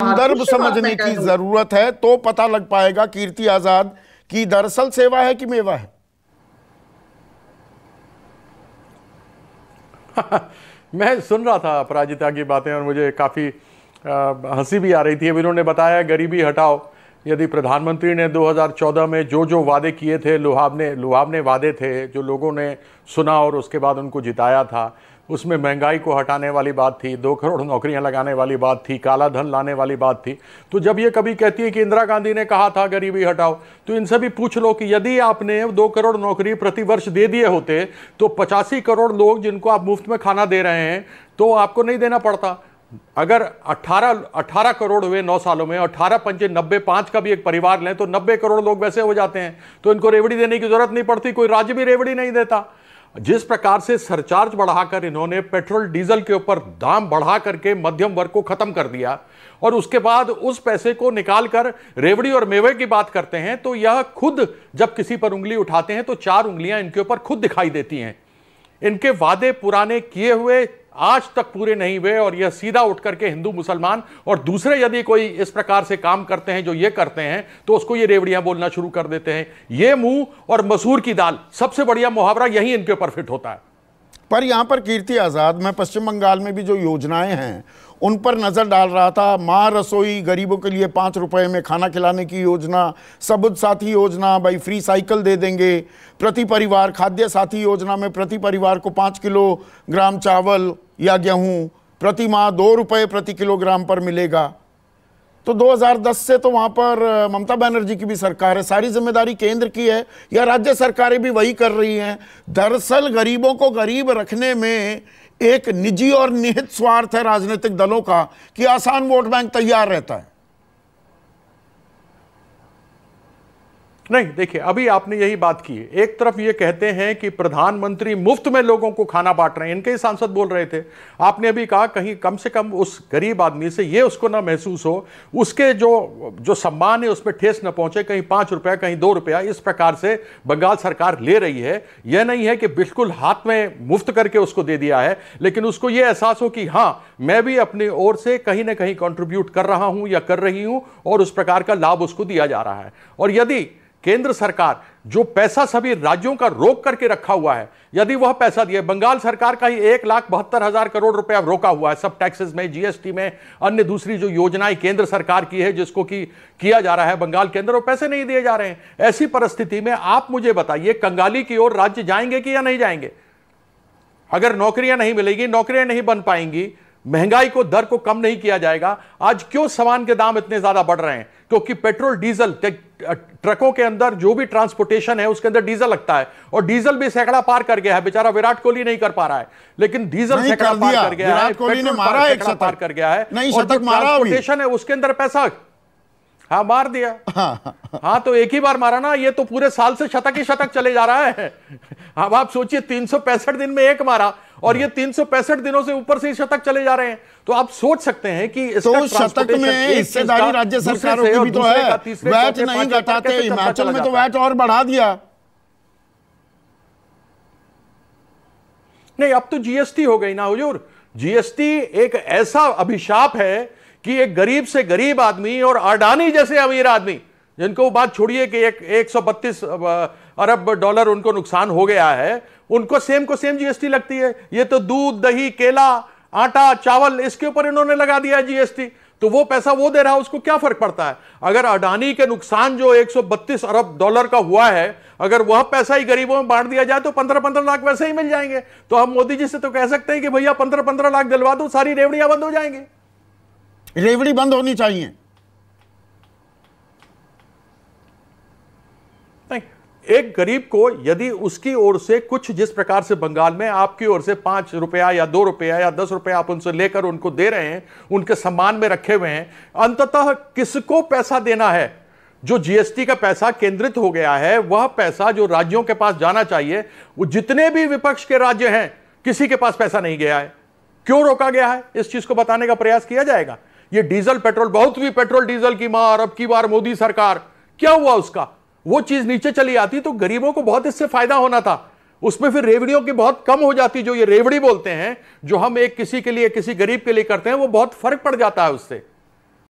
संदर्भ समझने की जरूरत है, तो पता लग पाएगा कीर्ति आजाद की दरअसल सेवा है कि मेवा है। मैं सुन रहा था अपराजिता की बातें और मुझे काफ़ी हंसी भी आ रही थी। अब इन्होंने बताया गरीबी हटाओ। यदि प्रधानमंत्री ने 2014 में जो जो वादे किए थे, लुभावने वादे थे, जो लोगों ने सुना और उसके बाद उनको जिताया था, उसमें महंगाई को हटाने वाली बात थी, 2 करोड़ नौकरियां लगाने वाली बात थी, काला धन लाने वाली बात थी। तो जब ये कभी कहती है कि इंदिरा गांधी ने कहा था गरीबी हटाओ, तो इनसे भी पूछ लो कि यदि आपने 2 करोड़ नौकरी प्रति वर्ष दे दिए होते तो 85 करोड़ लोग जिनको आप मुफ्त में खाना दे रहे हैं तो आपको नहीं देना पड़ता। अगर 18 करोड़ हुए 9 सालों में, 18 पंचे 90, 5 का भी एक परिवार लें तो 90 करोड़ लोग वैसे हो जाते हैं, तो इनको रेवड़ी देने की जरूरत नहीं पड़ती, कोई राज्य भी रेवड़ी नहीं देता। जिस प्रकार से सरचार्ज बढ़ाकर इन्होंने पेट्रोल डीजल के ऊपर दाम बढ़ा करके मध्यम वर्ग को खत्म कर दिया और उसके बाद उस पैसे को निकालकर रेवड़ी और मेवे की बात करते हैं, तो यह खुद जब किसी पर उंगली उठाते हैं तो 4 उंगलियां इनके ऊपर खुद दिखाई देती हैं। इनके वादे पुराने किए हुए आज तक पूरे नहीं हुए और यह सीधा उठ करके हिंदू मुसलमान और दूसरे यदि कोई इस प्रकार से काम करते हैं जो ये करते हैं तो उसको ये रेवड़ियां बोलना शुरू कर देते हैं। ये मुंह और मसूर की दाल, सबसे बढ़िया मुहावरा यही इनके ऊपर फिट होता है। पर यहां पर कीर्ति आजाद, मैं पश्चिम बंगाल में भी जो योजनाएं हैं उन पर नजर डाल रहा था। मां रसोई, गरीबों के लिए 5 रुपए में खाना खिलाने की योजना, सबुज साथी योजना, भाई फ्री साइकिल दे देंगे, प्रति परिवार खाद्य साथी योजना में प्रति परिवार को 5 किलोग्राम चावल या गेहूं प्रति माह 2 रुपए प्रति किलोग्राम पर मिलेगा। तो 2010 से तो वहां पर ममता बनर्जी की भी सरकार है, सारी जिम्मेदारी केंद्र की है या राज्य सरकारें भी वही कर रही हैं? दरअसल गरीबों को गरीब रखने में एक निजी और निहित स्वार्थ है राजनीतिक दलों का कि आसान वोट बैंक तैयार रहता है। नहीं, देखिए अभी आपने यही बात की। एक तरफ ये कहते हैं कि प्रधानमंत्री मुफ्त में लोगों को खाना बांट रहे हैं, इनके ही सांसद बोल रहे थे। आपने अभी कहा कहीं कम से कम उस गरीब आदमी से ये उसको ना महसूस हो, उसके जो सम्मान है उसमें ठेस न पहुंचे, कहीं 5 रुपया कहीं 2 रुपया इस प्रकार से बंगाल सरकार ले रही है। यह नहीं है कि बिल्कुल हाथ में मुफ्त करके उसको दे दिया है, लेकिन उसको यह एहसास हो कि हाँ मैं भी अपनी ओर से कहीं ना कहीं कंट्रीब्यूट कर रहा हूं या कर रही हूं और उस प्रकार का लाभ उसको दिया जा रहा है। और यदि केंद्र सरकार जो पैसा सभी राज्यों का रोक करके रखा हुआ है, यदि वह पैसा दिए, बंगाल सरकार का ही 1,72,000 करोड़ रुपया रोका हुआ है सब टैक्सेस में, जीएसटी में, अन्य दूसरी जो योजनाएं केंद्र सरकार की है जिसको कि किया जा रहा है बंगाल के अंदर, वो पैसे नहीं दिए जा रहे हैं। ऐसी परिस्थिति में आप मुझे बताइए कंगाली की ओर राज्य जाएंगे कि या नहीं जाएंगे? अगर नौकरियां नहीं मिलेगी, नौकरियां नहीं बन पाएंगी, महंगाई को दर को कम नहीं किया जाएगा। आज क्यों सामान के दाम इतने ज्यादा बढ़ रहे हैं? क्योंकि पेट्रोल डीजल ट्रकों के अंदर जो भी ट्रांसपोर्टेशन है उसके अंदर डीजल लगता है और डीजल भी सैकड़ा पार कर गया है। बेचारा विराट कोहली नहीं कर पा रहा है, लेकिन डीजल सैकड़ा पार कर गया है, विराट कोहली ने मारा एक शतक पार कर गया है, नहीं और शतक मारा ट्रांसपोर्टेशन है उसके अंदर पैसा हाँ मार दिया। हाँ तो एक ही बार मारा ना, ये तो पूरे साल से शतक ही शतक चले जा रहा है। अब आप सोचिए 365 दिन में एक मारा और ये 365 दिनों से ऊपर से ही शतक चले जा रहे हैं। तो आप सोच सकते हैं कि तो शतक में हिस्सेदारी राज्य सरकारों की भी तो है। वैट नहीं घटाते, हिमाचल में तो वैट और बढ़ा दिया। नहीं, अब तो जीएसटी हो गई ना हुजूर। जीएसटी एक ऐसा अभिशाप है कि एक गरीब से गरीब आदमी और अडानी जैसे अमीर आदमी, जिनको बात छोड़िए कि 132 अरब डॉलर उनको नुकसान हो गया है, उनको सेम को सेम जीएसटी लगती है। ये तो दूध, दही, केला, आटा, चावल, इसके ऊपर इन्होंने लगा दिया है जीएसटी। तो वो पैसा वो दे रहा है, उसको क्या फर्क पड़ता है? अगर अडानी के नुकसान जो 132 अरब डॉलर का हुआ है, अगर वह पैसा ही गरीबों में बांट दिया जाए तो 15-15 लाख वैसे ही मिल जाएंगे। तो हम मोदी जी से तो कह सकते हैं कि भैया 15-15 लाख दिलवा दो, सारी रेवड़ियां बंद हो जाएंगी। रेवड़ी बंद होनी चाहिए। नहीं, एक गरीब को यदि उसकी ओर से कुछ, जिस प्रकार से बंगाल में आपकी ओर से 5 रुपया या 2 रुपया या 10 रुपया आप उनसे लेकर उनको दे रहे हैं, उनके सम्मान में रखे हुए हैं, अंततः किसको पैसा देना है? जो जीएसटी का पैसा केंद्रित हो गया है, वह पैसा जो राज्यों के पास जाना चाहिए, वो जितने भी विपक्ष के राज्य हैं किसी के पास पैसा नहीं गया है। क्यों रोका गया है? इस चीज को बताने का प्रयास किया जाएगा। ये डीजल पेट्रोल, बहुत भी पेट्रोल डीजल की मार, अब की बार मोदी सरकार, क्या हुआ उसका? वो चीज नीचे चली आती तो गरीबों को बहुत इससे फायदा होना था। उसमें फिर रेवड़ियों की बहुत कम हो जाती। जो ये रेवड़ी बोलते हैं, जो हम एक किसी के लिए, किसी गरीब के लिए करते हैं, वो बहुत फर्क पड़ जाता है उससे।